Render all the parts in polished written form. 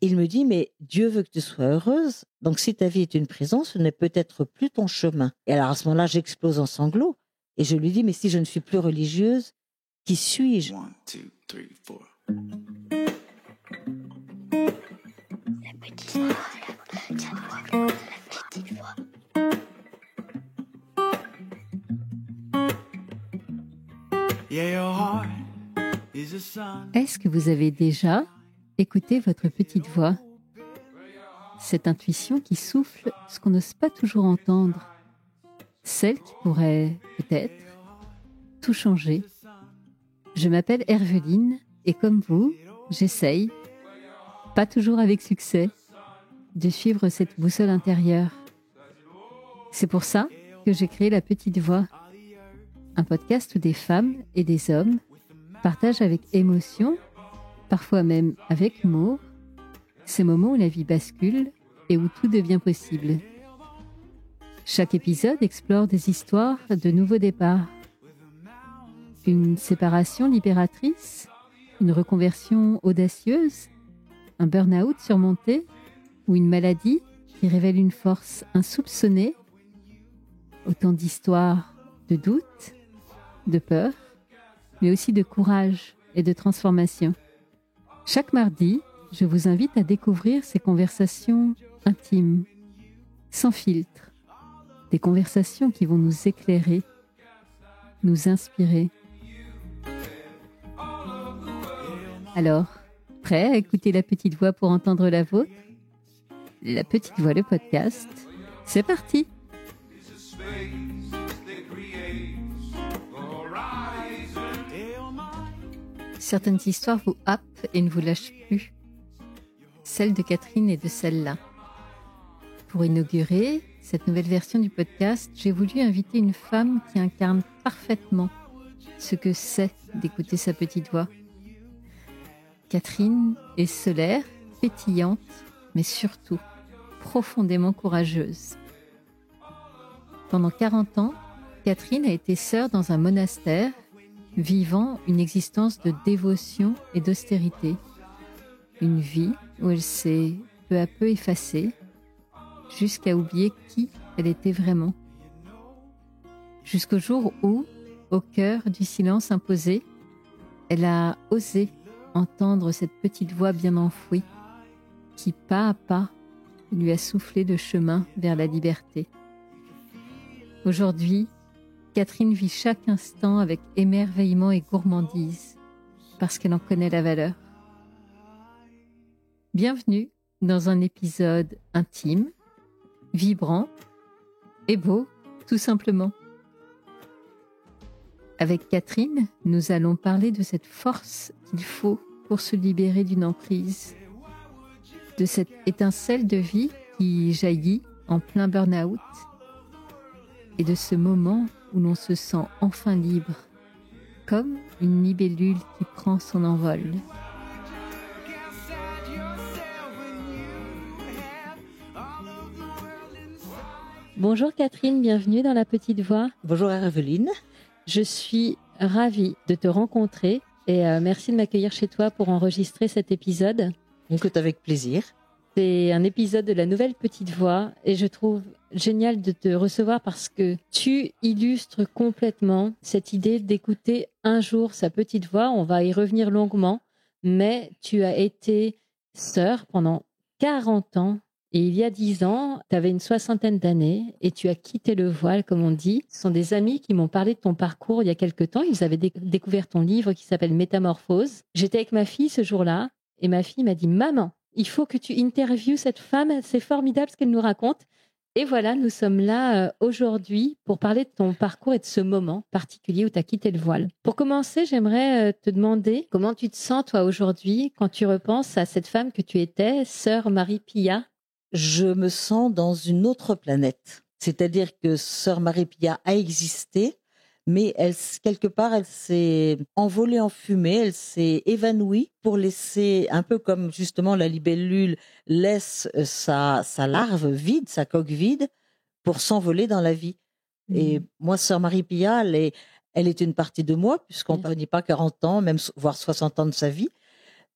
Il me dit, mais Dieu veut que tu sois heureuse. Donc, si ta vie est une prison, ce n'est peut-être plus ton chemin. Et alors, à ce moment-là, j'explose en sanglots. Et je lui dis, mais si je ne suis plus religieuse, qui suis-je? 1, 2, 3, 4. La petite voix, la petite voix. Yeah, your heart is a sun. Est-ce que vous avez déjà écouté votre petite voix? Cette intuition qui souffle ce qu'on n'ose pas toujours entendre. Celle qui pourrait, peut-être, tout changer. Je m'appelle Herveline et comme vous, j'essaye, pas toujours avec succès, de suivre cette boussole intérieure. C'est pour ça que j'ai créé La Petite Voix, un podcast où des femmes et des hommes partagent avec émotion, parfois même avec humour, ces moments où la vie bascule et où tout devient possible. Chaque épisode explore des histoires de nouveaux départs. Une séparation libératrice, une reconversion audacieuse, un burn-out surmonté ou une maladie qui révèle une force insoupçonnée. Autant d'histoires de doute, de peur, mais aussi de courage et de transformation. Chaque mardi, je vous invite à découvrir ces conversations intimes, sans filtre, des conversations qui vont nous éclairer, nous inspirer. Alors, prêt à écouter La Petite Voix pour entendre la vôtre? La Petite Voix, le podcast, c'est parti! Certaines histoires vous happent et ne vous lâchent plus. Celle de Catherine et de celle-là. Pour inaugurer cette nouvelle version du podcast, j'ai voulu inviter une femme qui incarne parfaitement ce que c'est d'écouter sa petite voix. Catherine est solaire, pétillante, mais surtout profondément courageuse. Pendant 40 ans, Catherine a été sœur dans un monastère, vivant une existence de dévotion et d'austérité. Une vie où elle s'est peu à peu effacée, jusqu'à oublier qui elle était vraiment. Jusqu'au jour où, au cœur du silence imposé, elle a osé entendre cette petite voix bien enfouie qui, pas à pas, lui a soufflé le chemin vers la liberté. Aujourd'hui, Catherine vit chaque instant avec émerveillement et gourmandise, parce qu'elle en connaît la valeur. Bienvenue dans un épisode intime, vibrant et beau, tout simplement. Avec Catherine, nous allons parler de cette force qu'il faut pour se libérer d'une emprise, de cette étincelle de vie qui jaillit en plein burn-out et de ce moment où l'on se sent enfin libre, comme une libellule qui prend son envol. Bonjour Catherine, bienvenue dans La Petite Voix. Bonjour Herveline. Je suis ravie de te rencontrer et merci de m'accueillir chez toi pour enregistrer cet épisode. Écoute, avec plaisir. C'est un épisode de la nouvelle Petite Voix et je trouve génial de te recevoir parce que tu illustres complètement cette idée d'écouter un jour sa petite voix. On va y revenir longuement, mais tu as été sœur pendant 40 ans et il y a 10 ans, tu avais une 60aine d'années et tu as quitté le voile, comme on dit. Ce sont des amis qui m'ont parlé de ton parcours il y a quelque temps. Ils avaient découvert ton livre qui s'appelle Métamorphose. J'étais avec ma fille ce jour-là et ma fille m'a dit « Maman, il faut que tu interviewes cette femme, c'est formidable ce qu'elle nous raconte. » Et voilà, nous sommes là aujourd'hui pour parler de ton parcours et de ce moment particulier où tu as quitté le voile. Pour commencer, j'aimerais te demander comment tu te sens toi aujourd'hui quand tu repenses à cette femme que tu étais, sœur Marie-Pia. Je me sens dans une autre planète. C'est-à-dire que sœur Marie-Pia a existé, mais quelque part, elle s'est envolée en fumée, elle s'est évanouie pour laisser, un peu comme justement la libellule laisse sa larve vide, sa coque vide, pour s'envoler dans la vie. Et moi, sœur Marie-Pia, elle est une partie de moi, puisqu'on ne dit pas 40 ans, même voire 60 ans de sa vie,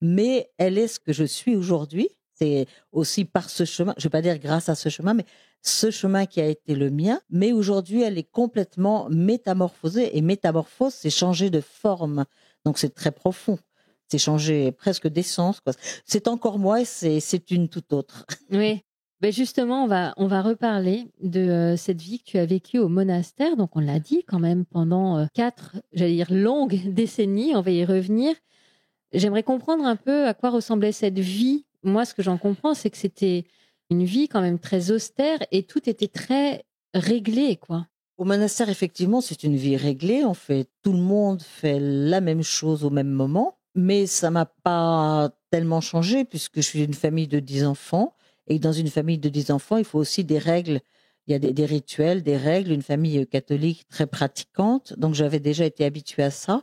mais elle est ce que je suis aujourd'hui. C'est aussi par ce chemin, je ne vais pas dire grâce à ce chemin, mais ce chemin qui a été le mien. Mais aujourd'hui, elle est complètement métamorphosée. Et métamorphose, c'est changer de forme. Donc, c'est très profond. C'est changer presque d'essence, quoi. C'est encore moi et c'est une toute autre. Oui. Ben justement, on va reparler de cette vie que tu as vécue au monastère. Donc, on l'a dit quand même pendant 4, j'allais dire longues décennies. On va y revenir. J'aimerais comprendre un peu à quoi ressemblait cette vie. Moi, ce que j'en comprends, c'est que c'était une vie quand même très austère et tout était très réglé, quoi. Au monastère, effectivement, c'est une vie réglée. Tout le monde fait la même chose au même moment. Mais ça m'a pas tellement changé puisque je suis d'une famille de 10 enfants. Et dans une famille de 10 enfants, il faut aussi des règles. Il y a des rituels, des règles, une famille catholique très pratiquante. Donc, j'avais déjà été habituée à ça.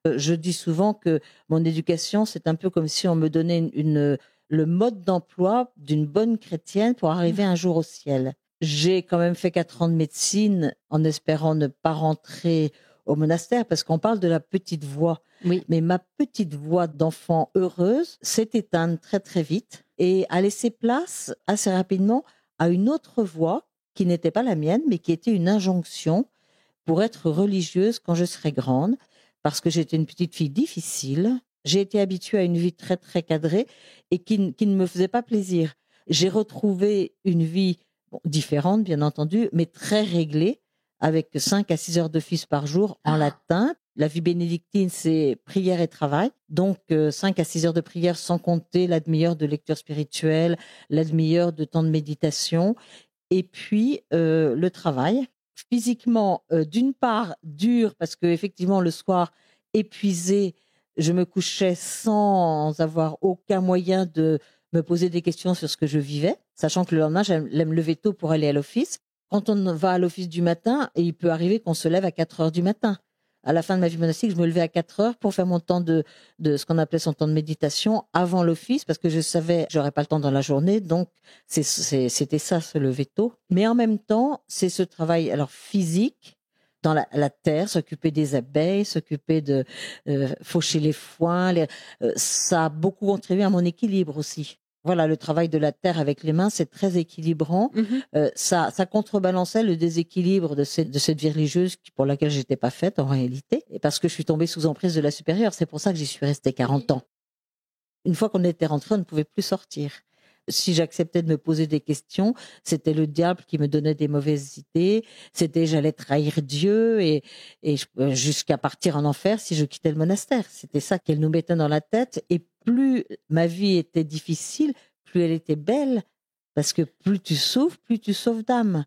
Je dis souvent que mon éducation, c'est un peu comme si on me donnait le mode d'emploi d'une bonne chrétienne pour arriver un jour au ciel. J'ai quand même fait 4 ans de médecine en espérant ne pas rentrer au monastère parce qu'on parle de la petite voix. Oui. Mais ma petite voix d'enfant heureuse s'est éteinte très très vite et a laissé place assez rapidement à une autre voix qui n'était pas la mienne, mais qui était une injonction pour être religieuse quand je serai grande, parce que j'étais une petite fille difficile. J'ai été habituée à une vie très très cadrée et qui ne me faisait pas plaisir. J'ai retrouvé une vie différente, bien entendu, mais très réglée, avec 5 à 6 heures d'office par jour en latin. La vie bénédictine, c'est prière et travail. Donc, 5 à 6 heures de prière sans compter la demi-heure de lecture spirituelle, la demi-heure de temps de méditation. Et puis, le travail. Physiquement, d'une part, dur, parce que effectivement, le soir, épuisée, je me couchais sans avoir aucun moyen de me poser des questions sur ce que je vivais, sachant que le lendemain, j'allais me lever tôt pour aller à l'office. Quand on va à l'office du matin, il peut arriver qu'on se lève à 4 heures du matin. À la fin de ma vie monastique, je me levais à 4 heures pour faire mon temps de ce qu'on appelait son temps de méditation avant l'office, parce que je savais que j'aurais pas le temps dans la journée. Donc, c'était ça, se lever tôt. Mais en même temps, c'est ce travail, alors physique, dans la terre, s'occuper des abeilles, s'occuper de faucher les foins. Ça a beaucoup contribué à mon équilibre aussi. Voilà, le travail de la terre avec les mains, c'est très équilibrant. Ça contrebalançait le déséquilibre de cette vie religieuse pour laquelle j'étais pas faite en réalité, et parce que je suis tombée sous emprise de la supérieure. C'est pour ça que j'y suis restée 40 ans. Une fois qu'on était rentré, on ne pouvait plus sortir. Si j'acceptais de me poser des questions, c'était le diable qui me donnait des mauvaises idées. C'était j'allais trahir Dieu et jusqu'à partir en enfer si je quittais le monastère. C'était ça qu'elle nous mettait dans la tête. Et plus ma vie était difficile, plus elle était belle, parce que plus tu souffres, plus tu sauves d'âme.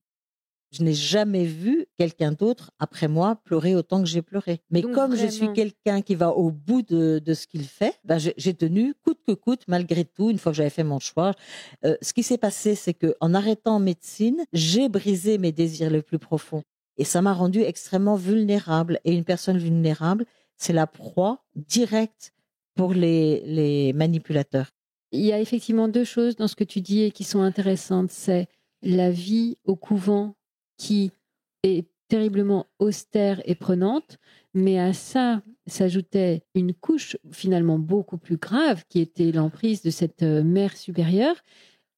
Je n'ai jamais vu quelqu'un d'autre après moi pleurer autant que j'ai pleuré. Mais donc, comme vraiment, je suis quelqu'un qui va au bout de ce qu'il fait, ben j'ai tenu coûte que coûte, malgré tout, une fois que j'avais fait mon choix. Ce qui s'est passé, c'est que en arrêtant en médecine, j'ai brisé mes désirs les plus profonds. Et ça m'a rendue extrêmement vulnérable. Et une personne vulnérable, c'est la proie directe pour les manipulateurs. il y a effectivement 2 choses dans ce que tu dis et qui sont intéressantes. C'est la vie au couvent qui est terriblement austère et prenante, mais à ça s'ajoutait une couche finalement beaucoup plus grave qui était l'emprise de cette mère supérieure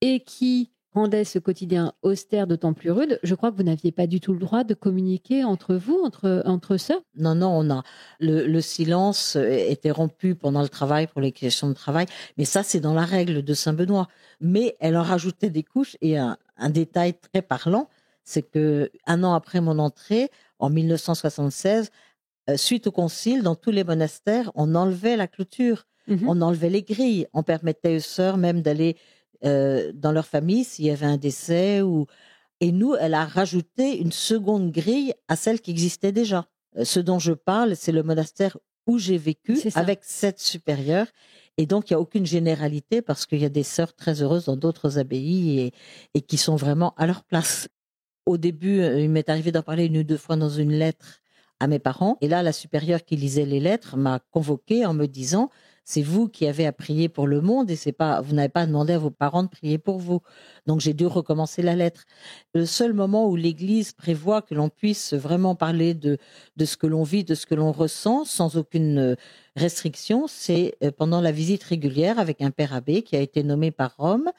et qui rendait ce quotidien austère d'autant plus rude. Je crois que vous n'aviez pas du tout le droit de communiquer entre vous, entre sœurs. Non, le silence était rompu pendant le travail pour les questions de travail, mais ça c'est dans la règle de Saint-Benoît. Mais elle en rajoutait des couches et un détail très parlant, c'est que 1 an après mon entrée, en 1976, suite au concile, dans tous les monastères, on enlevait la clôture, on enlevait les grilles, on permettait aux sœurs même d'aller dans leur famille s'il y avait un décès et nous, elle a rajouté une seconde grille à celle qui existait déjà. Ce dont je parle, c'est le monastère où j'ai vécu avec cette supérieure. Et donc, il n'y a aucune généralité parce qu'il y a des sœurs très heureuses dans d'autres abbayes et qui sont vraiment à leur place. Au début, il m'est arrivé d'en parler 1 ou 2 fois dans une lettre à mes parents. Et là, la supérieure qui lisait les lettres m'a convoquée en me disant c'est vous qui avez à prier pour le monde et c'est pas, vous n'avez pas demandé à vos parents de prier pour vous. Donc j'ai dû recommencer la lettre. Le seul moment où l'Église prévoit que l'on puisse vraiment parler de ce que l'on vit, de ce que l'on ressent, sans aucune restriction, c'est pendant la visite régulière avec un père abbé qui a été nommé par Rome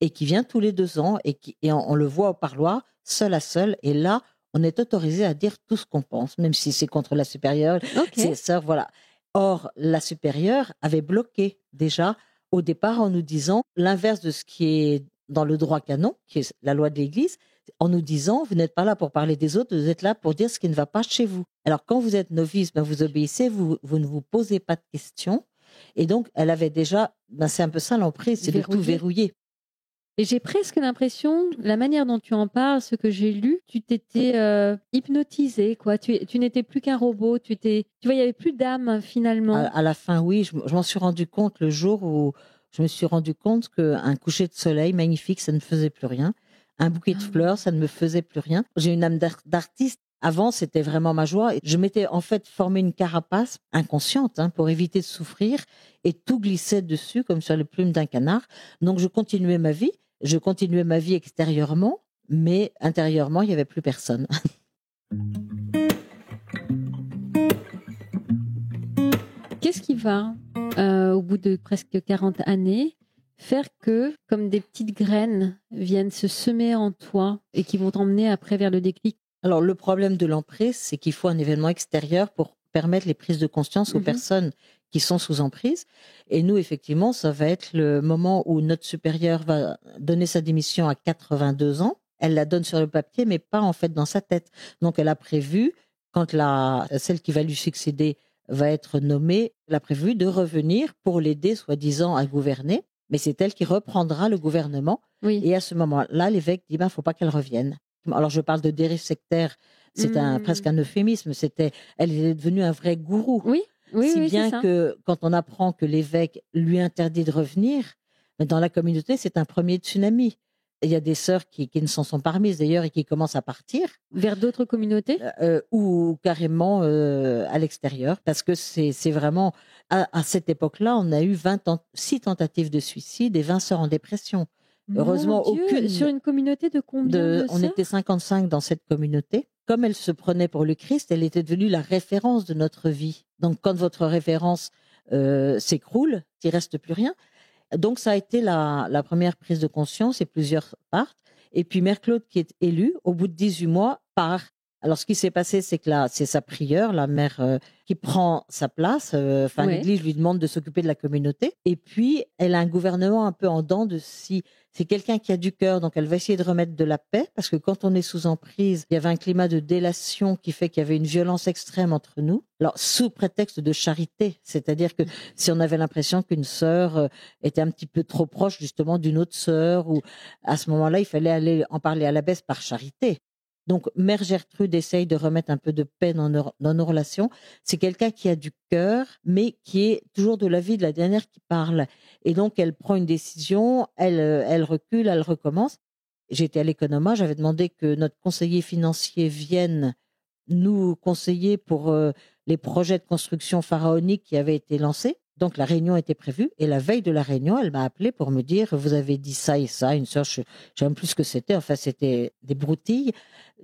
et qui vient tous les 2 ans et on le voit au parloir, seul à seul, et là, on est autorisé à dire tout ce qu'on pense, même si c'est contre la supérieure, ses sœurs, voilà. Or, la supérieure avait bloqué déjà au départ en nous disant l'inverse de ce qui est dans le droit canon, qui est la loi de l'Église, en nous disant vous n'êtes pas là pour parler des autres, vous êtes là pour dire ce qui ne va pas chez vous. Alors, quand vous êtes novice, vous obéissez, vous ne vous posez pas de questions. Et donc, elle avait déjà, c'est un peu ça l'emprise, c'est de tout verrouiller. Et j'ai presque l'impression, la manière dont tu en parles, ce que j'ai lu, tu t'étais hypnotisé, quoi. Tu n'étais plus qu'un robot. Tu vois, il y avait plus d'âme finalement. À la fin, oui, je m'en suis rendu compte le jour où je me suis rendu compte qu'un coucher de soleil magnifique, ça ne faisait plus rien. Un bouquet de fleurs, ça ne me faisait plus rien. J'ai une âme d'artiste. Avant, c'était vraiment ma joie. Je m'étais en fait formé une carapace inconsciente pour éviter de souffrir et tout glissait dessus comme sur les plumes d'un canard. Donc, je continuais ma vie. Je continuais ma vie extérieurement, mais intérieurement, il n'y avait plus personne. Qu'est-ce qui va, au bout de presque 40 années, faire que, comme des petites graines, viennent se semer en toi et qui vont t'emmener après vers le déclic? Alors, le problème de l'emprise, c'est qu'il faut un événement extérieur pour permettre les prises de conscience aux personnes qui sont sous emprise. Et nous, effectivement, ça va être le moment où notre supérieure va donner sa démission à 82 ans. Elle la donne sur le papier, mais pas en fait dans sa tête. Donc, elle a prévu, quand celle qui va lui succéder va être nommée, elle a prévu de revenir pour l'aider, soi-disant, à gouverner. Mais c'est elle qui reprendra le gouvernement. Oui. Et à ce moment-là, l'évêque dit, faut pas qu'elle revienne. Alors, je parle de dérive sectaire. C'est presque un euphémisme. Elle est devenue un vrai gourou. Oui. Si bien que quand on apprend que l'évêque lui interdit de revenir, dans la communauté, c'est un premier tsunami. Il y a des sœurs qui ne s'en sont pas remises d'ailleurs et qui commencent à partir. Vers d'autres communautés ou carrément à l'extérieur. Parce que c'est vraiment... À cette époque-là, on a eu 6 tentatives de suicide et 20 sœurs en dépression. Heureusement, aucune... Sur une communauté de combien de On sœurs? était 55 dans cette communauté. Comme elle se prenait pour le Christ, elle était devenue la référence de notre vie. Donc, quand votre référence s'écroule, il ne reste plus rien. Donc, ça a été la première prise de conscience et plusieurs partent. Et puis, Mère Claude, qui est élue, au bout de 18 mois, part. Alors, ce qui s'est passé, c'est que là, c'est sa prieure, la mère, qui prend sa place. L'Église lui demande de s'occuper de la communauté. Et puis, elle a un gouvernement un peu en dents de scie. C'est quelqu'un qui a du cœur, donc elle va essayer de remettre de la paix, parce que quand on est sous emprise, il y avait un climat de délation qui fait qu'il y avait une violence extrême entre nous. Alors, sous prétexte de charité, c'est-à-dire que si on avait l'impression qu'une sœur était un petit peu trop proche justement d'une autre sœur, ou à ce moment-là, il fallait aller en parler à l'abbesse par charité. Donc, Mère Gertrude essaye de remettre un peu de paix dans nos relations. C'est quelqu'un qui a du cœur, mais qui est toujours de l'avis de la dernière qui parle. Et donc, elle prend une décision, elle recule, elle recommence. J'étais à l'Économa, j'avais demandé que notre conseiller financier vienne nous conseiller pour les projets de construction pharaonique qui avaient été lancés. Donc, la réunion était prévue. Et la veille de la réunion, elle m'a appelé pour me dire, vous avez dit ça et ça. Une sœur, je ne sais même plus ce que c'était. Enfin, c'était des broutilles.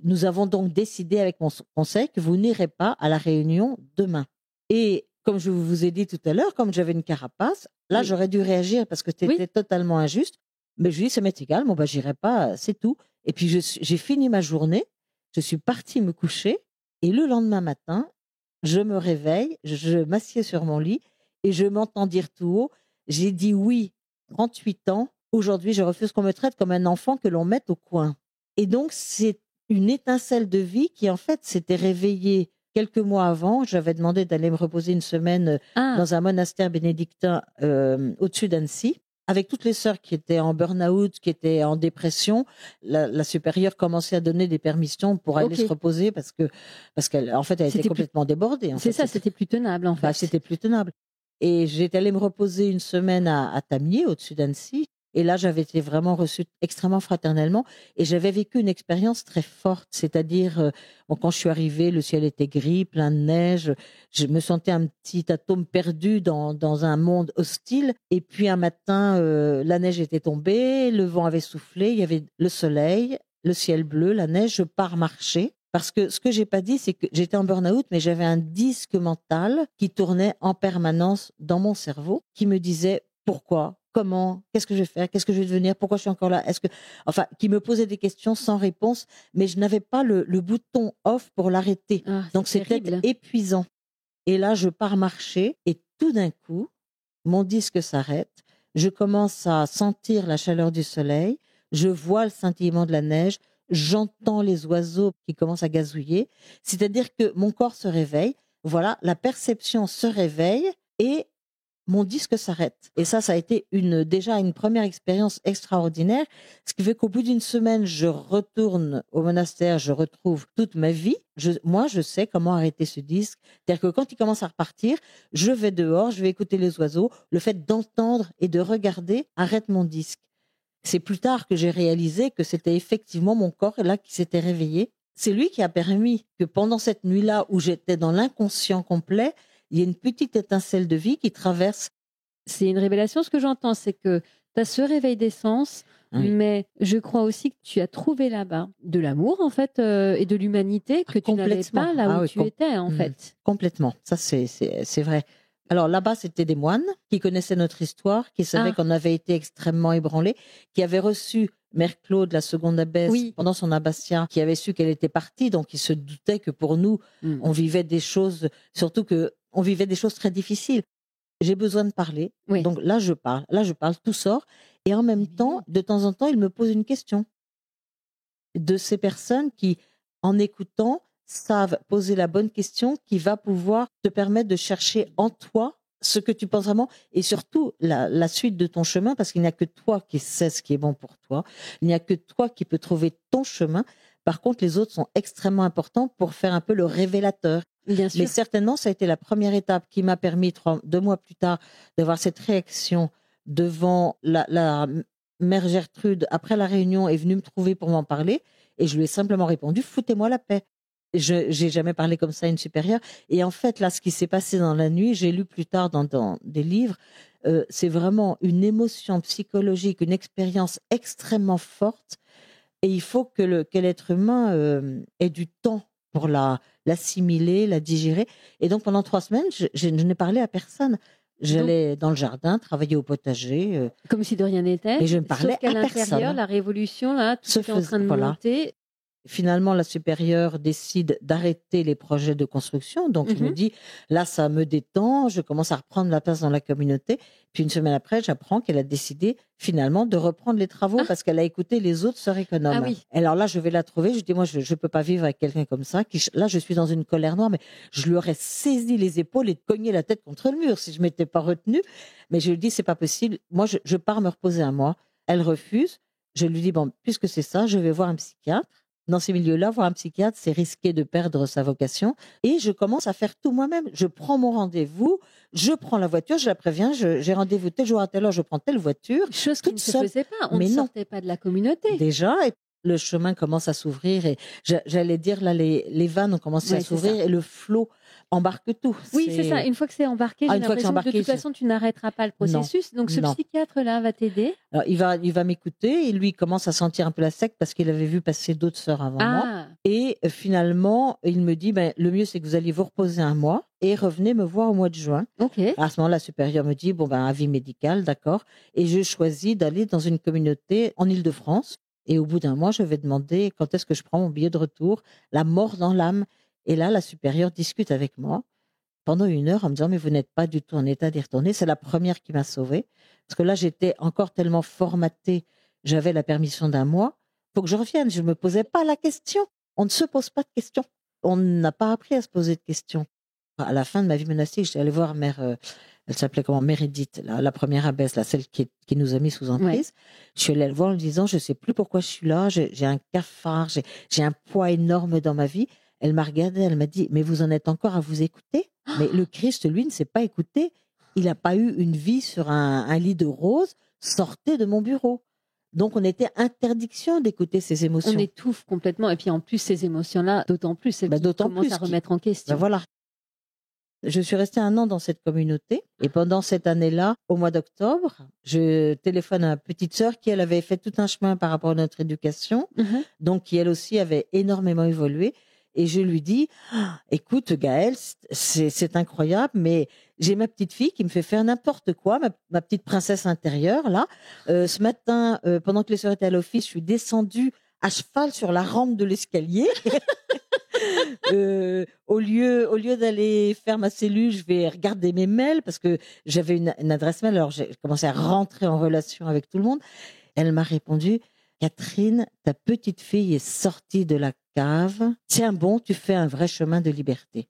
Nous avons donc décidé avec mon conseil que vous n'irez pas à la réunion demain. Et comme je vous ai dit tout à l'heure, comme j'avais une carapace, là, j'aurais dû réagir parce que c'était totalement injuste. Mais je lui ai dit, ça m'est égal, j'irai pas, c'est tout. Et puis, j'ai fini ma journée. Je suis partie me coucher. Et le lendemain matin, je me réveille, je m'assieds sur mon lit et je m'entends dire tout haut, j'ai dit oui, 38 ans, aujourd'hui je refuse qu'on me traite comme un enfant que l'on mette au coin. Et donc c'est une étincelle de vie qui en fait s'était réveillée quelques mois avant. J'avais demandé d'aller me reposer une semaine dans un monastère bénédictin au-dessus d'Annecy. Avec toutes les sœurs qui étaient en burn-out, qui étaient en dépression, la supérieure commençait à donner des permissions pour aller se reposer parce qu'elle en fait, elle était complètement débordée. C'était plus tenable en fait. C'était plus tenable. Et j'étais allée me reposer une semaine à Tamier, au-dessus d'Annecy. Et là, j'avais été vraiment reçue extrêmement fraternellement et j'avais vécu une expérience très forte. C'est-à-dire, quand je suis arrivée, le ciel était gris, plein de neige. Je me sentais un petit atome perdu dans un monde hostile. Et puis un matin, la neige était tombée, le vent avait soufflé, il y avait le soleil, le ciel bleu, la neige. Je pars marcher. Parce que ce que j'ai pas dit, c'est que j'étais en burn-out, mais j'avais un disque mental qui tournait en permanence dans mon cerveau, qui me disait pourquoi, comment, qu'est-ce que je vais faire, qu'est-ce que je vais devenir, pourquoi je suis encore là, qui me posait des questions sans réponse, mais je n'avais pas le bouton off pour l'arrêter. Donc c'était épuisant. Et là, je pars marcher et tout d'un coup, mon disque s'arrête. Je commence à sentir la chaleur du soleil. Je vois le scintillement de la neige. J'entends les oiseaux qui commencent à gazouiller. C'est-à-dire que mon corps se réveille. Voilà, la perception se réveille et mon disque s'arrête. Et ça a été déjà une première expérience extraordinaire. Ce qui fait qu'au bout d'une semaine, je retourne au monastère, je retrouve toute ma vie. Moi, je sais comment arrêter ce disque. C'est-à-dire que quand il commence à repartir, je vais dehors, je vais écouter les oiseaux. Le fait d'entendre et de regarder arrête mon disque. C'est plus tard que j'ai réalisé que c'était effectivement mon corps là qui s'était réveillé. C'est lui qui a permis que pendant cette nuit-là où j'étais dans l'inconscient complet, il y a une petite étincelle de vie qui traverse. C'est une révélation. Ce que j'entends, c'est que tu as ce réveil d'essence, mais je crois aussi que tu as trouvé là-bas de l'amour, en fait, et de l'humanité que tu n'avais pas là où tu étais, en fait. Complètement. Ça, c'est vrai. Alors là-bas, c'était des moines qui connaissaient notre histoire, qui savaient qu'on avait été extrêmement ébranlés, qui avaient reçu Mère Claude, la seconde abbesse, pendant son abbatiat, qui avait su qu'elle était partie, donc ils se doutaient que pour nous, on vivait des choses, surtout que on vivait des choses très difficiles. J'ai besoin de parler, donc là je parle, tout sort, et en même temps, de temps en temps, il me pose une question. De ces personnes qui, en écoutant, savent poser la bonne question qui va pouvoir te permettre de chercher en toi ce que tu penses vraiment et surtout la suite de ton chemin, parce qu'il n'y a que toi qui sais ce qui est bon pour toi. Il n'y a que toi qui peux trouver ton chemin. Par contre, les autres sont extrêmement importants pour faire un peu le révélateur. Bien sûr. Mais certainement, ça a été la première étape qui m'a permis, 2 mois plus tard, d'avoir cette réaction devant la mère Gertrude. Après la réunion, est venue me trouver pour m'en parler et je lui ai simplement répondu « Foutez-moi la paix ». Je n'ai jamais parlé comme ça à une supérieure. Et en fait, là, ce qui s'est passé dans la nuit, j'ai lu plus tard dans des livres, c'est vraiment une émotion psychologique, une expérience extrêmement forte. Et il faut que l'être humain ait du temps pour l'assimiler, la digérer. Et donc, pendant 3 semaines, je n'ai parlé à personne. J'allais dans le jardin, travailler au potager. Comme si de rien n'était. Et je ne parlais sauf qu'à à personne. l'intérieur, la révolution, là, tout était en train de monter. Finalement, la supérieure décide d'arrêter les projets de construction. Donc, je me dis, là, ça me détend, je commence à reprendre la place dans la communauté. Puis, une semaine après, j'apprends qu'elle a décidé finalement de reprendre les travaux parce qu'elle a écouté les autres sœurs économes. Ah oui. Alors là, je vais la trouver. Je dis, moi, je ne peux pas vivre avec quelqu'un comme ça. Là, je suis dans une colère noire, mais je lui aurais saisi les épaules et cogné la tête contre le mur si je ne m'étais pas retenue. Mais je lui dis, c'est pas possible. Moi, je pars me reposer un mois. Elle refuse. Je lui dis, bon, puisque c'est ça, je vais voir un psychiatre. Dans ces milieux-là, voir un psychiatre, c'est risquer de perdre sa vocation. Et je commence à faire tout moi-même. Je prends mon rendez-vous, je prends la voiture, je la préviens, j'ai rendez-vous tel jour à telle heure, je prends telle voiture. Chose qui ne se faisait pas. On ne sortait pas de la communauté. Déjà, et le chemin commence à s'ouvrir. Et j'allais dire, là, les vannes ont commencé à s'ouvrir et le flot embarque tout. Oui, c'est ça. Une fois que c'est embarqué, j'ai l'impression que de toute façon, tu n'arrêteras pas le processus. Donc, ce psychiatre-là va t'aider. Alors, il va m'écouter et lui, il commence à sentir un peu la secte parce qu'il avait vu passer d'autres sœurs avant moi. Et finalement, il me dit, le mieux, c'est que vous alliez vous reposer un mois et revenez me voir au mois de juin. Okay. À ce moment-là, la supérieure me dit, avis médical, d'accord. Et je choisis d'aller dans une communauté en Île-de-France. Et au bout d'un mois, je vais demander quand est-ce que je prends mon billet de retour, la mort dans l'âme. Et là, la supérieure discute avec moi pendant 1 heure en me disant, mais vous n'êtes pas du tout en état d'y retourner. C'est la première qui m'a sauvée. Parce que là, j'étais encore tellement formatée. J'avais la permission d'1 mois. Il faut que je revienne. Je ne me posais pas la question. On ne se pose pas de questions. On n'a pas appris à se poser de questions. À la fin de ma vie monastique, j'étais allée voir Mère, elle s'appelait comment, Mère Edith, la première abbesse, celle qui nous a mis sous emprise. Ouais. Je suis allée le voir en lui disant, je ne sais plus pourquoi je suis là, j'ai un cafard, j'ai un poids énorme dans ma vie. Elle m'a regardée, elle m'a dit, mais vous en êtes encore à vous écouter? Mais le Christ, lui, ne s'est pas écouté. Il n'a pas eu une vie sur un lit de roses. sortez de mon bureau. Donc, on était interdiction d'écouter ces émotions. On étouffe complètement. Et puis, en plus, ces émotions-là, d'autant plus, elles commencent à remettre en question. Voilà. Je suis restée 1 an dans cette communauté. Et pendant cette année-là, au mois d'octobre, je téléphone à ma petite sœur qui, elle, avait fait tout un chemin par rapport à notre éducation. Donc, qui, elle aussi, avait énormément évolué. Et je lui dis, écoute, Gaëlle, c'est incroyable, mais j'ai ma petite fille qui me fait faire n'importe quoi, ma petite princesse intérieure, là. Ce matin, pendant que les sœurs étaient à l'office, je suis descendue à cheval sur la rampe de l'escalier. Au lieu d'aller faire ma cellule, je vais regarder mes mails parce que j'avais une adresse mail. Alors, j'ai commencé à rentrer en relation avec tout le monde. Elle m'a répondu, Catherine, ta petite fille est sortie de la cave. Tiens bon, tu fais un vrai chemin de liberté.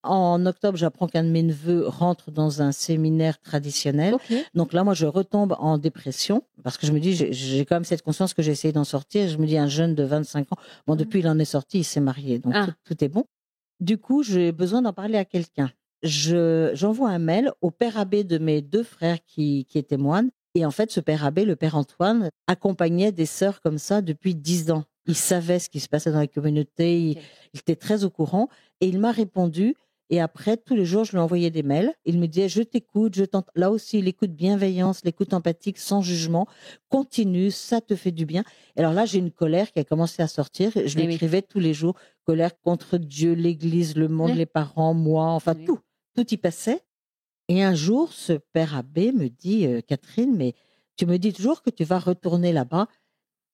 En octobre, j'apprends qu'un de mes neveux rentre dans un séminaire traditionnel. Donc là, moi, je retombe en dépression parce que je me dis, j'ai quand même cette conscience que j'ai essayé d'en sortir. Je me dis, un jeune de 25 ans, bon, depuis, il en est sorti, il s'est marié. Donc, tout est bon. Du coup, j'ai besoin d'en parler à quelqu'un. J'envoie un mail au père abbé de mes 2 frères qui étaient moines. Et en fait, ce père abbé, le père Antoine, accompagnait des sœurs comme ça depuis 10 ans. Il savait ce qui se passait dans la communauté, il était très au courant. Et il m'a répondu. Et après, tous les jours, je lui envoyais des mails. Il me disait, je t'écoute, je t'entends. Là aussi, l'écoute bienveillance, l'écoute empathique, sans jugement. Continue, ça te fait du bien. Et alors là, j'ai une colère qui a commencé à sortir. Je l'écrivais tous les jours. Colère contre Dieu, l'Église, le monde, les parents, moi, enfin tout. Tout y passait. Et un jour, ce père abbé me dit, Catherine, mais tu me dis toujours que tu vas retourner là-bas.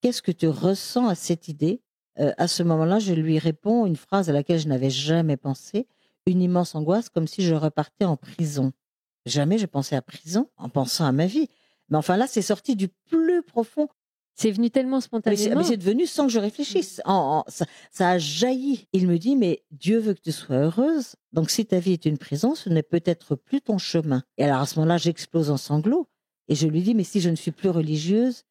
Qu'est-ce que tu ressens à cette idée? À ce moment-là, je lui réponds une phrase à laquelle je n'avais jamais pensé. Une immense angoisse, comme si je repartais en prison. Jamais je pensais à prison en pensant à ma vie. Mais enfin là, c'est sorti du plus profond. C'est venu tellement spontanément. Mais c'est devenu sans que je réfléchisse. Ça a jailli. Il me dit, mais Dieu veut que tu sois heureuse. Donc si ta vie est une prison, ce n'est peut-être plus ton chemin. Et alors à ce moment-là, j'explose en sanglots. Et je lui dis, mais si je ne suis plus religieuse,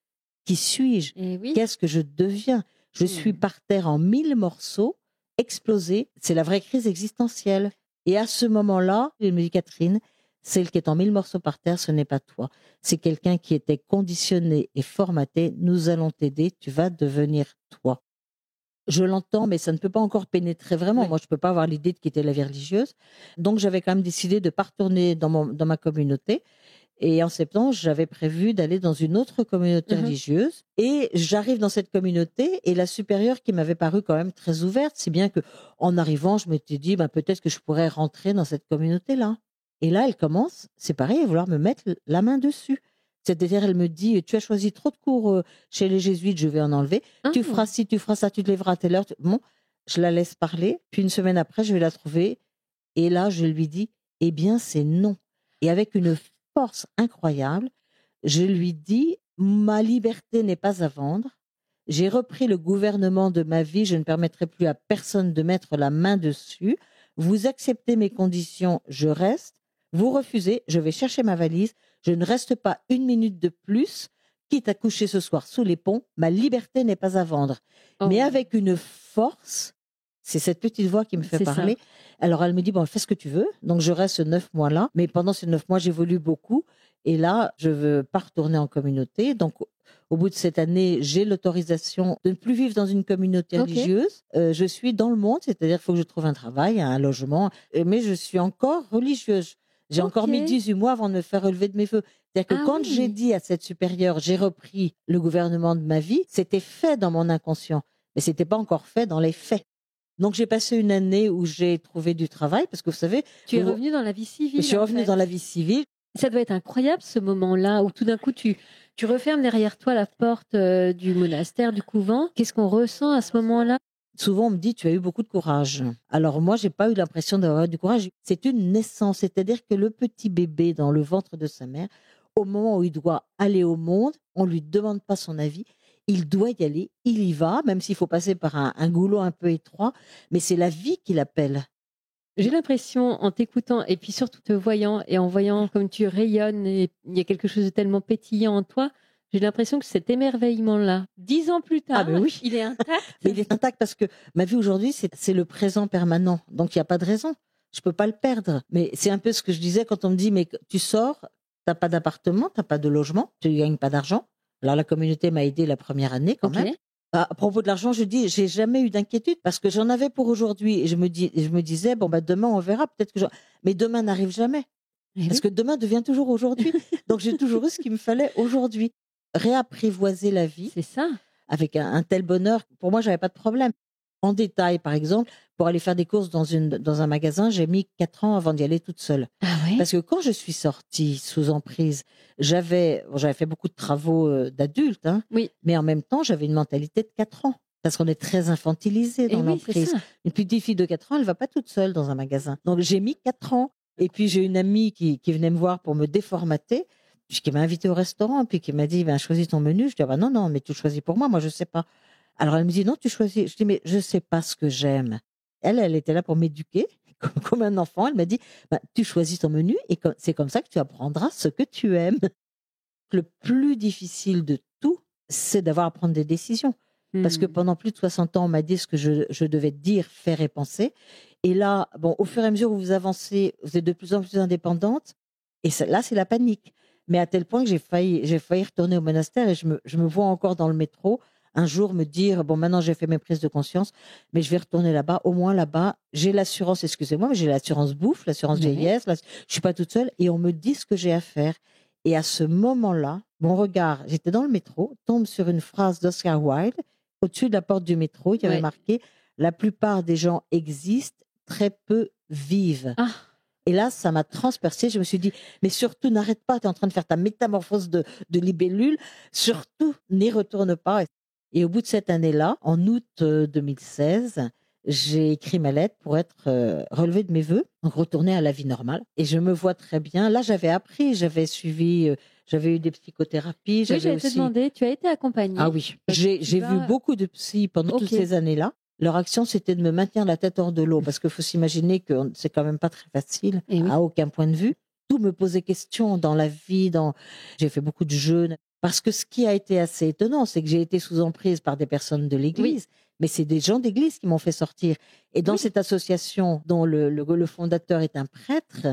qui suis-je? Qu'est-ce que je deviens? Je suis par terre en 1000 morceaux. Explosé, c'est la vraie crise existentielle. Et à ce moment-là, il me dit, Catherine, celle qui est en 1000 morceaux par terre, ce n'est pas toi. C'est quelqu'un qui était conditionné et formaté. Nous allons t'aider, tu vas devenir toi. Je l'entends, mais ça ne peut pas encore pénétrer vraiment. Moi, je ne peux pas avoir l'idée de quitter la vie religieuse. Donc, j'avais quand même décidé de ne pas retourner dans ma communauté. Et en septembre, j'avais prévu d'aller dans une autre communauté religieuse. Et j'arrive dans cette communauté et la supérieure qui m'avait paru quand même très ouverte, si bien que en arrivant, je m'étais dit, peut-être que je pourrais rentrer dans cette communauté-là. Et là, elle commence, c'est pareil, à vouloir me mettre la main dessus. C'est-à-dire, elle me dit, tu as choisi trop de cours chez les jésuites, je vais en enlever. Tu feras ci, tu feras ça, tu te lèveras à telle heure. Bon, je la laisse parler. Puis une semaine après, je vais la trouver. Et là, je lui dis, eh bien, c'est non. Et avec une force incroyable, je lui dis, ma liberté n'est pas à vendre. J'ai repris le gouvernement de ma vie. Je ne permettrai plus à personne de mettre la main dessus. Vous acceptez mes conditions, je reste. Vous refusez, je vais chercher ma valise. Je ne reste pas 1 minute de plus, quitte à coucher ce soir sous les ponts. Ma liberté n'est pas à vendre. Mais avec une force, c'est cette petite voix qui me fait parler. Ça. Alors elle me dit, fais ce que tu veux. Donc je reste 9 mois là. Mais pendant ces 9 mois, j'évolue beaucoup. Et là, je ne veux pas retourner en communauté. Donc au bout de cette année, j'ai l'autorisation de ne plus vivre dans une communauté religieuse. Je suis dans le monde, c'est-à-dire qu'il faut que je trouve un travail, un logement. Mais je suis encore religieuse. J'ai encore mis 18 mois avant de me faire relever de mes vœux. C'est-à-dire que quand j'ai dit à cette supérieure, j'ai repris le gouvernement de ma vie, c'était fait dans mon inconscient. Mais ce n'était pas encore fait dans les faits. Donc, j'ai passé une année où j'ai trouvé du travail, parce que vous savez... Tu es revenue dans la vie civile. Je suis revenue dans la vie civile. Ça doit être incroyable, ce moment-là, où tout d'un coup, tu refermes derrière toi la porte du monastère, du couvent. Qu'est-ce qu'on ressent à ce moment-là? Souvent, on me dit, tu as eu beaucoup de courage. Alors moi, j'ai pas eu l'impression d'avoir eu du courage. C'est une naissance, c'est-à-dire que le petit bébé dans le ventre de sa mère, au moment où il doit aller au monde, on lui demande pas son avis. Il doit y aller, il y va, même s'il faut passer par un goulot un peu étroit, mais c'est la vie qui l'appelle. J'ai l'impression, en t'écoutant, et puis surtout te voyant, et en voyant comme tu rayonnes, et il y a quelque chose de tellement pétillant en toi, j'ai l'impression que cet émerveillement-là, 10 ans plus tard, il est intact. Mais il est intact parce que ma vie aujourd'hui, c'est le présent permanent. Donc, il n'y a pas de raison. Je ne peux pas le perdre. Mais c'est un peu ce que je disais quand on me dit, mais tu sors, t'as pas d'appartement, t'as pas de logement, tu gagnes pas d'argent. Alors la communauté m'a aidé la première année quand même. À propos de l'argent, je dis, j'ai jamais eu d'inquiétude parce que j'en avais pour aujourd'hui et je me disais, demain on verra, peut-être que mais demain n'arrive jamais. Parce que demain devient toujours aujourd'hui. Donc j'ai toujours eu ce qu'il me fallait aujourd'hui. Réapprivoiser la vie. C'est ça. Avec un tel bonheur. Pour moi, j'avais pas de problème. En détail, par exemple, pour aller faire des courses dans un magasin, j'ai mis 4 ans avant d'y aller toute seule. Ah ouais? Parce que quand je suis sortie sous emprise, j'avais fait beaucoup de travaux d'adulte, hein, oui. Mais en même temps, j'avais une mentalité de 4 ans. Parce qu'on est très infantilisé dans l'emprise. Une petite fille de 4 ans, elle va pas toute seule dans un magasin. Donc j'ai mis 4 ans. Et puis j'ai une amie qui venait me voir pour me déformater, puis qui m'a invitée au restaurant, puis qui m'a dit, choisis ton menu. Je dis, non, mais tu choisis pour moi je sais pas. Alors elle me dit, non, tu choisis. Je dis, mais je sais pas ce que j'aime. Elle était là pour m'éduquer, comme un enfant. Elle m'a dit, tu choisis ton menu et c'est comme ça que tu apprendras ce que tu aimes. Le plus difficile de tout, c'est d'avoir à prendre des décisions. Parce que pendant plus de 60 ans, on m'a dit ce que je devais dire, faire et penser. Et là, au fur et à mesure où vous avancez, vous êtes de plus en plus indépendante. Et là, c'est la panique. Mais à tel point que j'ai failli retourner au monastère et je me vois encore dans le métro un jour me dire, maintenant j'ai fait mes prises de conscience, mais je vais retourner là-bas. Au moins là-bas, j'ai l'assurance, excusez-moi, mais j'ai l'assurance bouffe, l'assurance vieillesse. Je suis pas toute seule et on me dit ce que j'ai à faire. Et à ce moment-là, mon regard, j'étais dans le métro, tombe sur une phrase d'Oscar Wilde. Au-dessus de la porte du métro, il y avait marqué « La plupart des gens existent, très peu vivent ». Et là, ça m'a transpercée. Je me suis dit, mais surtout, n'arrête pas, tu es en train de faire ta métamorphose de libellule. Surtout, n'y retourne pas. Et au bout de cette année-là, en août 2016, j'ai écrit ma lettre pour être relevée de mes vœux, donc retourner à la vie normale. Et je me vois très bien. Là, j'avais appris, j'avais suivi, j'avais eu des psychothérapies. Oui, j'allais te demander, tu as été accompagnée. Ah oui, j'ai vu beaucoup de psy pendant toutes ces années-là. Leur action, c'était de me maintenir la tête hors de l'eau, parce qu'il faut s'imaginer que c'est quand même pas très facile, à aucun point de vue. Tout me posait question dans la vie, j'ai fait beaucoup de jeûnes. Parce que ce qui a été assez étonnant, c'est que j'ai été sous emprise par des personnes de l'Église, mais c'est des gens d'Église qui m'ont fait sortir. Et dans cette association dont le fondateur est un prêtre,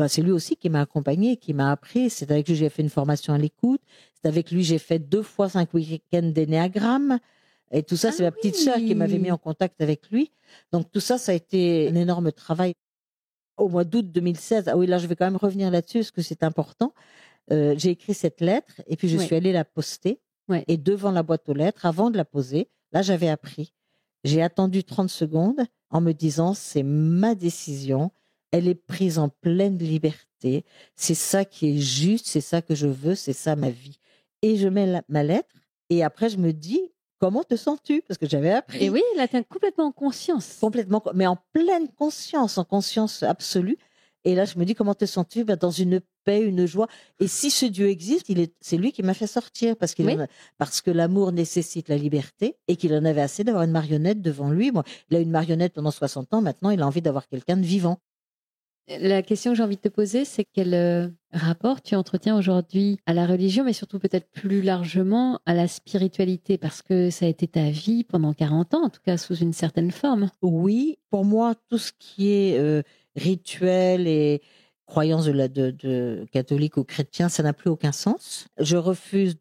c'est lui aussi qui m'a accompagnée, qui m'a appris. C'est avec lui que j'ai fait une formation à l'écoute. C'est avec lui que j'ai fait 2 fois 5 week-ends d'énéagramme. Et tout ça, c'est ma petite sœur qui m'avait mis en contact avec lui. Donc tout ça, ça a été un énorme travail. Au mois d'août 2016, ah oui, là, je vais quand même revenir là-dessus parce que c'est important. J'ai écrit cette lettre et puis je suis allée la poster. Et devant la boîte aux lettres, avant de la poser, là, j'avais appris. J'ai attendu 30 secondes en me disant, c'est ma décision. Elle est prise en pleine liberté. C'est ça qui est juste, c'est ça que je veux, c'est ça ma vie. Et je mets ma lettre et après, je me dis, comment te sens-tu? Parce que j'avais appris. Et oui, là, tu es complètement en conscience. Complètement, mais en pleine conscience, en conscience absolue. Et là, je me dis, comment te sens-tu? Dans une paix, une joie. Et si ce Dieu existe, c'est lui qui m'a fait sortir. Parce que l'amour nécessite la liberté et qu'il en avait assez d'avoir une marionnette devant lui. Moi, il a une marionnette pendant 60 ans. Maintenant, il a envie d'avoir quelqu'un de vivant. La question que j'ai envie de te poser, c'est quel rapport tu entretiens aujourd'hui à la religion, mais surtout peut-être plus largement à la spiritualité, parce que ça a été ta vie pendant 40 ans, en tout cas sous une certaine forme. Oui, pour moi, tout ce qui est rituel et croyance de catholique ou chrétien, ça n'a plus aucun sens. Je refuse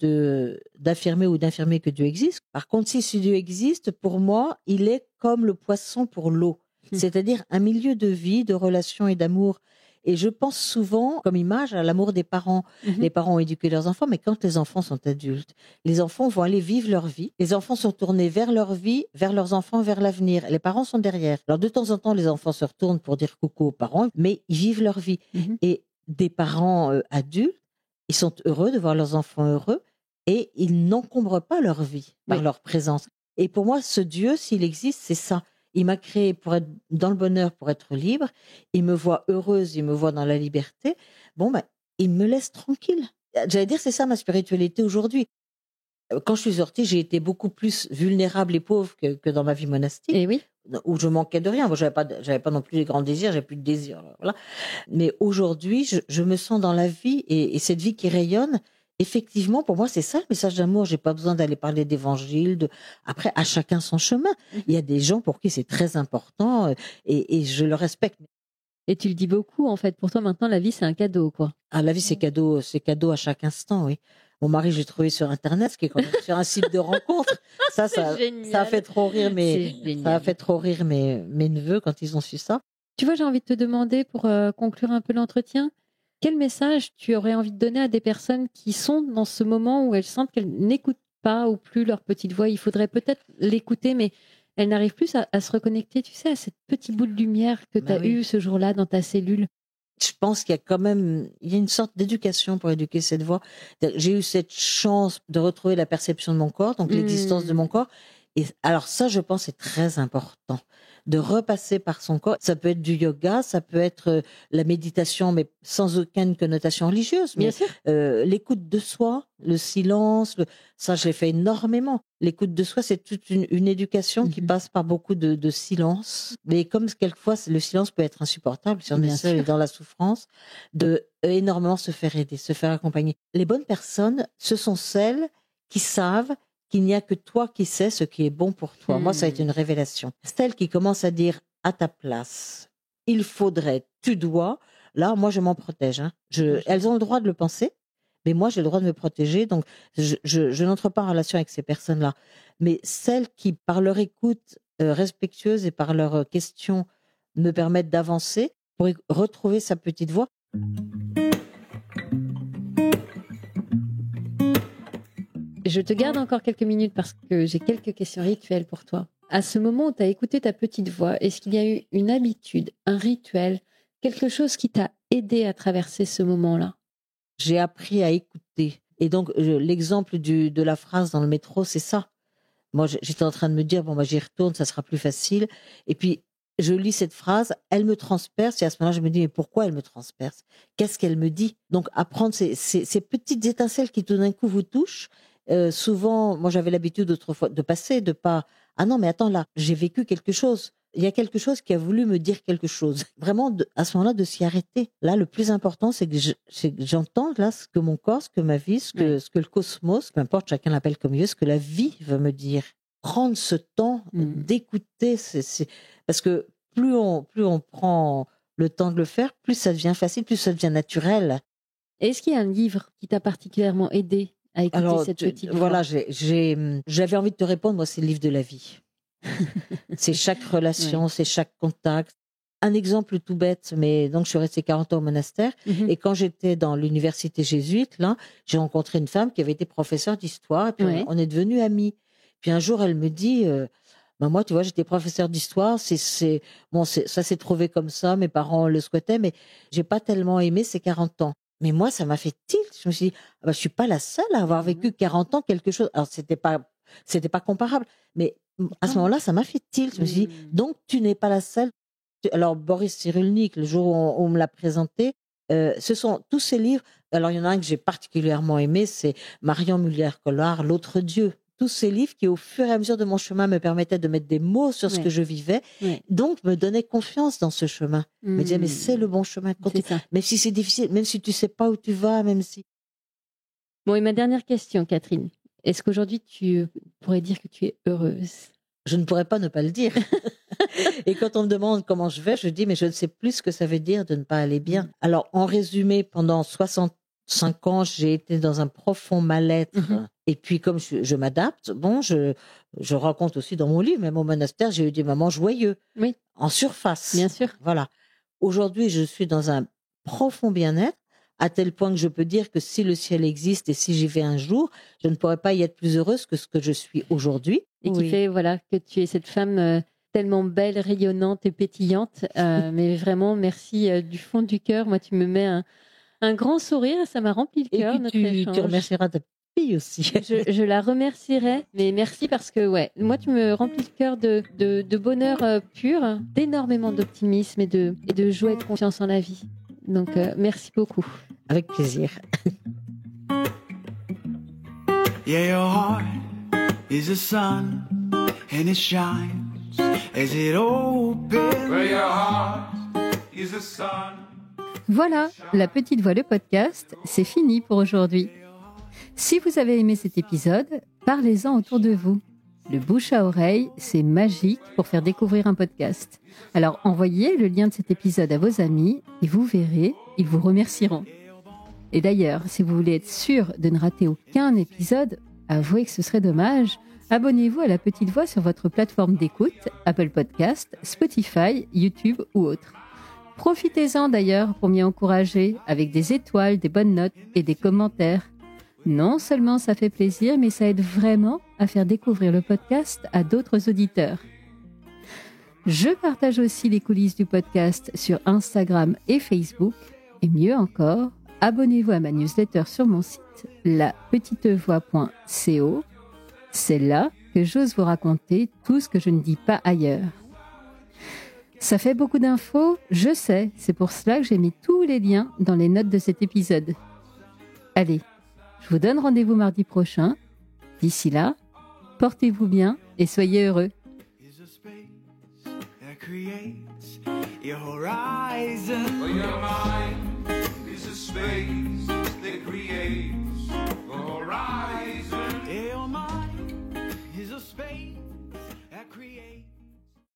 d'affirmer ou d'infirmer que Dieu existe. Par contre, si ce Dieu existe, pour moi, il est comme le poisson pour l'eau. C'est-à-dire un milieu de vie, de relations et d'amour. Et je pense souvent, comme image, à l'amour des parents. Les parents ont éduqué leurs enfants, mais quand les enfants sont adultes, les enfants vont aller vivre leur vie. Les enfants sont tournés vers leur vie, vers leurs enfants, vers l'avenir. Les parents sont derrière. Alors de temps en temps, les enfants se retournent pour dire coucou aux parents, mais ils vivent leur vie. Et des parents adultes, ils sont heureux de voir leurs enfants heureux et ils n'encombrent pas leur vie par leur présence. Et pour moi, ce Dieu, s'il existe, c'est ça. Il m'a créé pour être dans le bonheur, pour être libre. Il me voit heureuse, il me voit dans la liberté. Il me laisse tranquille. J'allais dire, c'est ça ma spiritualité aujourd'hui. Quand je suis sortie, j'ai été beaucoup plus vulnérable et pauvre que dans ma vie monastique. Et oui. Où je manquais de rien. Moi, j'avais pas non plus les grands désirs, j'avais plus de désirs. Voilà. Mais aujourd'hui, je me sens dans la vie et cette vie qui rayonne. Effectivement, pour moi, c'est ça le message d'amour. J'ai pas besoin d'aller parler d'évangile. Après, à chacun son chemin. Il y a des gens pour qui c'est très important et je le respecte. Et tu le dis beaucoup, en fait. Pour toi, maintenant, la vie, c'est un cadeau, quoi. Ah, la vie, c'est cadeau à chaque instant, oui. Mon mari, j'ai trouvé sur Internet, ce qui est quand même sur un site de rencontre. Ça a fait trop rire mes neveux quand ils ont su ça. Tu vois, j'ai envie de te demander, pour conclure un peu l'entretien, quel message tu aurais envie de donner à des personnes qui sont dans ce moment où elles sentent qu'elles n'écoutent pas ou plus leur petite voix? Il faudrait peut-être l'écouter, mais elles n'arrivent plus à se reconnecter, tu sais, à cette petite boule de lumière que tu as eue ce jour-là dans ta cellule. Je pense qu'il y a quand même une sorte d'éducation pour éduquer cette voix. J'ai eu cette chance de retrouver la perception de mon corps, donc l'existence de mon corps. Et alors ça, je pense, c'est très important de repasser par son corps. Ça peut être du yoga, ça peut être la méditation, mais sans aucune connotation religieuse. Mais l'écoute de soi, le silence, ça, je l'ai fait énormément. L'écoute de soi, c'est toute une éducation qui passe par beaucoup de silence. Mais comme quelquefois, le silence peut être insupportable, si on est seul et dans la souffrance, de énormément se faire aider, se faire accompagner. Les bonnes personnes, ce sont celles qui savent qu'il n'y a que toi qui sais ce qui est bon pour toi. Moi, ça a été une révélation. Celle qui commence à dire à ta place, il faudrait, tu dois, là, moi, je m'en protège. Hein. Elles ont le droit de le penser, mais moi, j'ai le droit de me protéger. Donc, je n'entre pas en relation avec ces personnes-là. Mais celles qui, par leur écoute respectueuse et par leurs questions, me permettent d'avancer pour retrouver sa petite voix. Je te garde encore quelques minutes parce que j'ai quelques questions rituelles pour toi. À ce moment où tu as écouté ta petite voix, est-ce qu'il y a eu une habitude, un rituel, quelque chose qui t'a aidé à traverser ce moment-là? J'ai appris à écouter. Et donc, l'exemple de la phrase dans le métro, c'est ça. Moi, j'étais en train de me dire, j'y retourne, ça sera plus facile. Et puis, je lis cette phrase, elle me transperce. Et à ce moment-là, je me dis, mais pourquoi elle me transperce? Qu'est-ce qu'elle me dit? Donc, apprendre ces petites étincelles qui tout d'un coup vous touchent. Souvent, moi j'avais l'habitude autrefois de passer, de pas. Ah non, mais attends là, j'ai vécu quelque chose. Il y a quelque chose qui a voulu me dire quelque chose. Vraiment, à ce moment-là, de s'y arrêter. Là, le plus important, c'est que j'entende là ce que mon corps, ce que ma vie, ce que le cosmos, peu importe, chacun l'appelle comme il veut, ce que la vie veut me dire. Prendre ce temps d'écouter, parce que plus on prend le temps de le faire, plus ça devient facile, plus ça devient naturel. Est-ce qu'il y a un livre qui t'a particulièrement aidé à écouter cette petite voix? Voilà, j'avais envie de te répondre, moi, c'est le livre de la vie. C'est chaque relation, c'est chaque contact. Un exemple tout bête, mais donc je suis restée 40 ans au monastère, et quand j'étais dans l'université jésuite, là, j'ai rencontré une femme qui avait été professeure d'histoire, et puis on est devenus amis. Puis un jour, elle me dit, moi, tu vois, j'étais professeure d'histoire, ça s'est trouvé comme ça, mes parents le souhaitaient, mais j'ai pas tellement aimé ces 40 ans. Mais moi, ça m'a fait tilt. Je me suis dit, je suis pas la seule à avoir vécu 40 ans quelque chose. Alors, c'était pas comparable. Mais à ce moment-là, ça m'a fait tilt. Je me suis dit, donc, tu n'es pas la seule. Alors, Boris Cyrulnik, le jour où on me l'a présenté, ce sont tous ces livres. Alors, il y en a un que j'ai particulièrement aimé, c'est Marion Muller-Collard, L'autre Dieu. Tous ces livres qui, au fur et à mesure de mon chemin, me permettaient de mettre des mots sur ce que je vivais, donc me donnaient confiance dans ce chemin. Me disaient, mais c'est le bon chemin. Même si c'est difficile, même si tu sais pas où tu vas, même si... Bon, et ma dernière question, Catherine. Est-ce qu'aujourd'hui, tu pourrais dire que tu es heureuse? Je ne pourrais pas ne pas le dire. Et quand on me demande comment je vais, je dis, mais je ne sais plus ce que ça veut dire de ne pas aller bien. Alors, en résumé, pendant 65 ans, j'ai été dans un profond mal-être. Et puis, comme je m'adapte, je raconte aussi dans mon livre, même au monastère, j'ai eu des moments joyeux. Oui. En surface. Bien sûr. Voilà. Aujourd'hui, je suis dans un profond bien-être, à tel point que je peux dire que si le ciel existe et si j'y vais un jour, je ne pourrais pas y être plus heureuse que ce que je suis aujourd'hui. Et qui fait, que tu es cette femme tellement belle, rayonnante et pétillante. Mais vraiment, merci du fond du cœur. Moi, tu me mets un grand sourire, ça m'a rempli le cœur. Et tu remercieras ta fille aussi. Je la remercierai, mais merci parce que moi tu me remplis le cœur de bonheur pur, d'énormément d'optimisme et de joie et de confiance en la vie. Donc merci beaucoup. Avec plaisir. Yeah, your heart is a sun and it shines as it opens. Where your heart is a sun. Voilà, La Petite Voix, le podcast, c'est fini pour aujourd'hui. Si vous avez aimé cet épisode, parlez-en autour de vous. Le bouche à oreille, c'est magique pour faire découvrir un podcast. Alors envoyez le lien de cet épisode à vos amis et vous verrez, ils vous remercieront. Et d'ailleurs, si vous voulez être sûr de ne rater aucun épisode, avouez que ce serait dommage, abonnez-vous à La Petite Voix sur votre plateforme d'écoute, Apple Podcast, Spotify, YouTube ou autre. Profitez-en d'ailleurs pour m'y encourager avec des étoiles, des bonnes notes et des commentaires. Non seulement ça fait plaisir, mais ça aide vraiment à faire découvrir le podcast à d'autres auditeurs. Je partage aussi les coulisses du podcast sur Instagram et Facebook. Et mieux encore, abonnez-vous à ma newsletter sur mon site lapetitevoix.co. C'est là que j'ose vous raconter tout ce que je ne dis pas ailleurs. Ça fait beaucoup d'infos, je sais, c'est pour cela que j'ai mis tous les liens dans les notes de cet épisode. Allez, je vous donne rendez-vous mardi prochain. D'ici là, portez-vous bien et soyez heureux. Your horizon. Well, your mind is a space that creates a horizon. Your mind is a space.